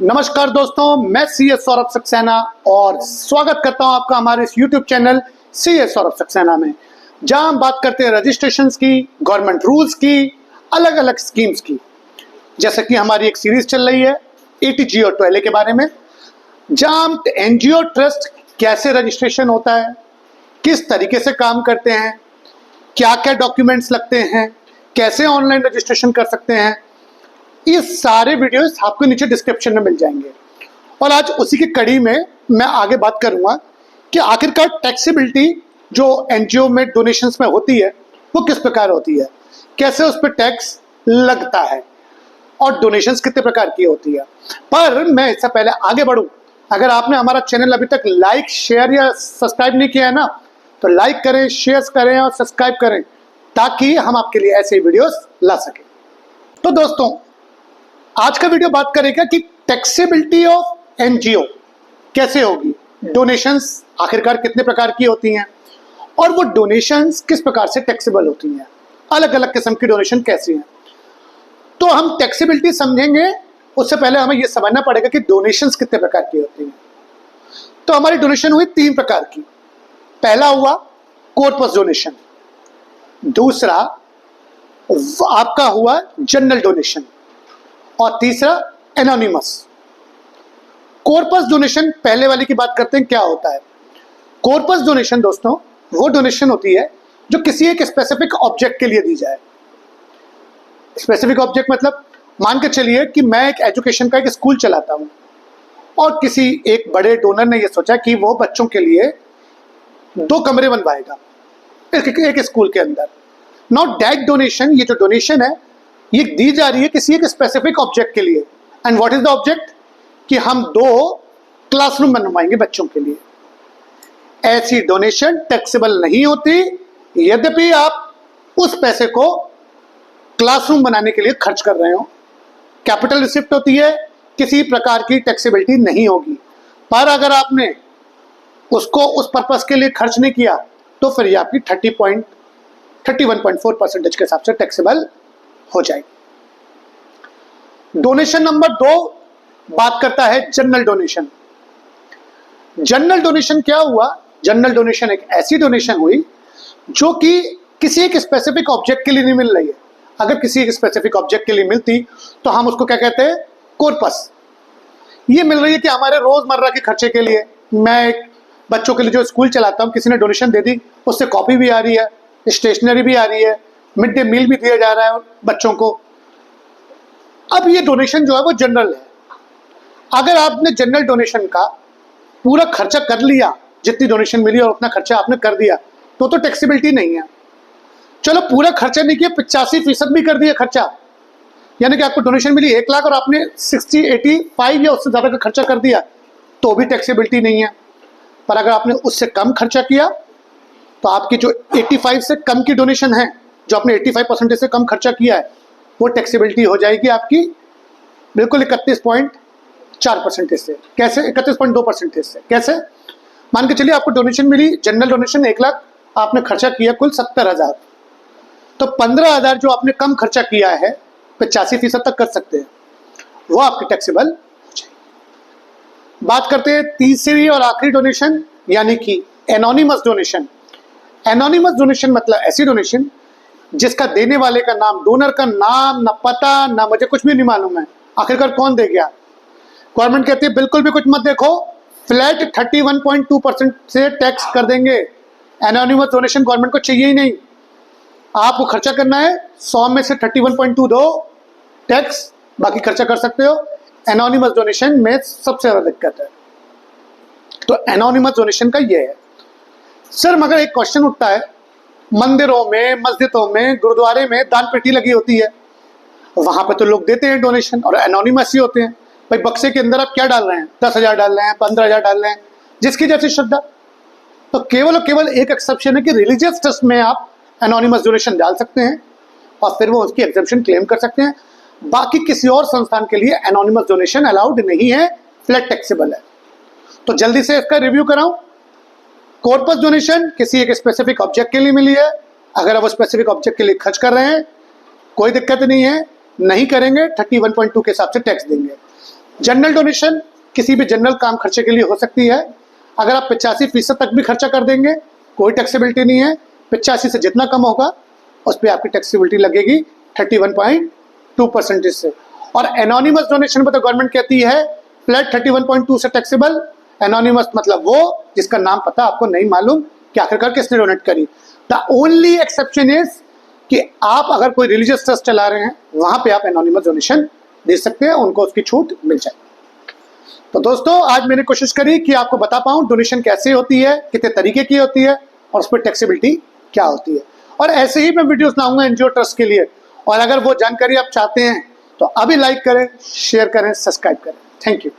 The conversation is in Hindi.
नमस्कार दोस्तों, मैं सीएस सौरभ सक्सेना और स्वागत करता हूं आपका हमारे इस YouTube channel CS Saurabh Saxena में, जहां हम बात करते हैं रजिस्ट्रेशंस की, गवर्नमेंट रूल्स की, अलग अलग स्कीम्स की। जैसे कि हमारी एक सीरीज चल रही है एटीजी और टॉयले के बारे में, जहां हम एनजीओ ट्रस्ट कैसे रजिस्ट्रेशन होता है, किस तरीके से काम करते हैं, क्या क्या डॉक्यूमेंट्स लगते हैं, कैसे ऑनलाइन रजिस्ट्रेशन कर सकते हैं, ये सारे वीडियोस आपको नीचे डिस्क्रिप्शन में मिल जाएंगे। और आज उसी की कड़ी में मैं आगे बात करूंगा कि आखिरकार टैक्सेबिलिटी जो एनजीओ में डोनेशंस में होती है वो किस प्रकार होती है, कैसे उस पर टैक्स लगता है और डोनेशंस कितने प्रकार की होती है। पर मैं इससे पहले आगे बढ़ूं, अगर आपने हमारा चैनल अभी तक लाइक, शेयर या सब्सक्राइब नहीं किया है ना, तो लाइक करें, शेयर करें और सब्सक्राइब करें, ताकि हम आपके लिए ऐसे वीडियोस ला सकें। तो दोस्तों, आज का वीडियो बात करेगा कि टैक्सेबिलिटी ऑफ एनजीओ कैसे होगी, डोनेशंस आखिरकार कितने प्रकार की होती हैं और वो डोनेशंस किस प्रकार से टैक्सेबल होती हैं, अलग अलग किस्म की डोनेशन कैसी हैं। तो हम टैक्सेबिलिटी समझेंगे, उससे पहले हमें यह समझना पड़ेगा कि डोनेशंस कितने प्रकार की होती हैं। तो हमारी डोनेशन हुई 3 प्रकार की। पहला हुआ कॉर्पस डोनेशन, दूसरा आपका हुआ जनरल डोनेशन और तीसरा एनोनिमस। कॉर्पस डोनेशन पहले वाली की बात करते हैं, क्या होता है। कॉर्पस डोनेशन दोस्तों वो डोनेशन होती है जो किसी एक स्पेसिफिक ऑब्जेक्ट के लिए दी जाए। स्पेसिफिक ऑब्जेक्ट मतलब मान के चलिए कि मैं एक एजुकेशन का एक स्कूल चलाता हूं और किसी एक बड़े डोनर ने यह सोचा कि वो बच्चों के लिए 2 कमरे बनवाएगा एक स्कूल के अंदर। नॉट दैट डोनेशन, ये जो डोनेशन है ये दी जा रही है किसी एक स्पेसिफिक ऑब्जेक्ट के लिए। And what is the object, कि हम 2 क्लासरूम बनवाएंगे बच्चों के लिए। ऐसी डोनेशन टैक्सेबल नहीं होती, यद्यपि आप उस पैसे को क्लासरूम बनाने के लिए खर्च कर रहे हो। कैपिटल रिसिप्ट होती है, किसी प्रकार की टैक्सेबिलिटी नहीं होगी। पर अगर आपने उसको उस पर्पस के लिए खर्च नहीं किया तो फिर ये आपकी 31.4% के हिसाब से टैक्सेबल हो जाएगी। डोनेशन नंबर 2 बात करता है जनरल डोनेशन। जनरल डोनेशन क्या हुआ, जनरल डोनेशन एक ऐसी डोनेशन हुई जो कि किसी एक स्पेसिफिक ऑब्जेक्ट के लिए नहीं मिल रही है। अगर किसी एक स्पेसिफिक ऑब्जेक्ट के लिए मिलती तो हम उसको क्या कहते हैं, कॉर्पस। ये मिल रही है कि हमारे रोजमर्रा के खर्चे के लिए, मैं एक बच्चों के लिए जो स्कूल चलाता हूं, किसी ने डोनेशन दे दी, उससे कॉपी भी आ रही है, स्टेशनरी भी आ रही है, मिड डे मील भी दिया जा रहा है बच्चों को। अब ये डोनेशन जो है वो जनरल है। अगर आपने जनरल डोनेशन का पूरा खर्चा कर लिया, जितनी डोनेशन मिली और उतना खर्चा आपने कर दिया, तो टैक्सेबिलिटी नहीं है। चलो पूरा खर्चा नहीं किया, 85% भी कर दिया खर्चा, यानी कि आपको डोनेशन मिली 1 लाख और आपने 60, 85 या उससे ज्यादा का खर्चा कर दिया, तो भी टैक्सेबिलिटी नहीं है। पर अगर आपने उससे कम खर्चा किया तो आपकी जो 85 से कम की डोनेशन है, जो आपने 85% से कम खर्चा किया है, वो टैक्सेबिलिटी हो जाएगी आपकी बिल्कुल 31.4% से। कैसे 31.2% से, कैसे, मान के चलिए आपको डोनेशन मिली, जनरल डोनेशन 1 लाख, आपने खर्चा किया कुल 70,000, तो 15,000 जो आपने कम खर्चा किया है 85% तक कर सकते हैं, वो आपकी टैक्सेबल हो जाएगी। बात करते हैं तीसरी और आखिरी डोनेशन, यानी कि एनोनिमस डोनेशन। एनोनिमस डोनेशन मतलब ऐसी डोनेशन जिसका देने वाले का नाम, डोनर का नाम, ना पता, ना मुझे कुछ भी नहीं मालूम है, आखिरकार कौन दे गया। गवर्नमेंट कहती है बिल्कुल भी कुछ मत देखो, फ्लैट 31.2% से टैक्स कर देंगे। एनोनिमस डोनेशन गवर्नमेंट को चाहिए ही नहीं, आपको खर्चा करना है 100 में से 31.2 दो टैक्स, बाकी खर्चा कर सकते हो। एनोनिमस डोनेशन में सबसे ज्यादा दिक्कत है। तो एनोनिमस डोनेशन का ये है। सर मगर एक क्वेश्चन उठता है, मंदिरों में, मस्जिदों में, गुरुद्वारे में दान पेटी लगी होती है, वहां पे तो लोग देते हैं डोनेशन और एनोनिमस ही होते हैं। भाई बक्से के अंदर आप क्या डाल रहे हैं, 10,000 डाल रहे हैं, 15,000 डाल रहे हैं, जिसकी जैसी श्रद्धा। तो केवल और केवल एक एक्सेप्शन है कि रिलीजियस ट्रस्ट में आप एनोनिमस डोनेशन डाल सकते हैं और फिर वो उसकी एग्जेम्पशन क्लेम कर सकते हैं। बाकी किसी और संस्थान के लिए एनोनिमस डोनेशन अलाउड नहीं है, फ्लैट टैक्सेबल है। तो जल्दी से इसका रिव्यू कराऊं। कॉर्पस डोनेशन किसी एक स्पेसिफिक ऑब्जेक्ट के लिए मिली है, अगर आप स्पेसिफिक ऑब्जेक्ट के लिए खर्च कर रहे हैं कोई दिक्कत नहीं है, नहीं करेंगे 31.2 के हिसाब से टैक्स देंगे। जनरल डोनेशन किसी भी जनरल काम खर्चे के लिए हो सकती है। अगर आप 85% तक भी खर्चा कर देंगे कोई टैक्सेबिलिटी नहीं है। 85 से जितना कम होगा उस पर आपकी टैक्सेबिलिटी लगेगी 31.2% से। और एनोनिमस डोनेशन पर तो गवर्नमेंट कहती है फ्लैट 31.2 से टैक्सेबल। एनोनिमस मतलब वो जिसका नाम पता आपको नहीं मालूम कि आखिरकार किसने डोनेट करी। द ओनली एक्सेप्शन इज कि आप अगर कोई रिलीजियस ट्रस्ट चला रहे हैं वहां पे आप एनोनिमस डोनेशन दे सकते हैं, उनको उसकी छूट मिल जाए। तो दोस्तों आज मैंने कोशिश करी कि आपको बता पाऊं डोनेशन कैसे होती है, कितने तरीके की होती है और उस पर टैक्सेबिलिटी क्या होती है। और ऐसे ही मैं वीडियोस लाऊंगा एनजीओ ट्रस्ट के लिए। और अगर वो जानकारी आप चाहते हैं तो अभी लाइक करें, शेयर करें, सब्सक्राइब करें। Thank you.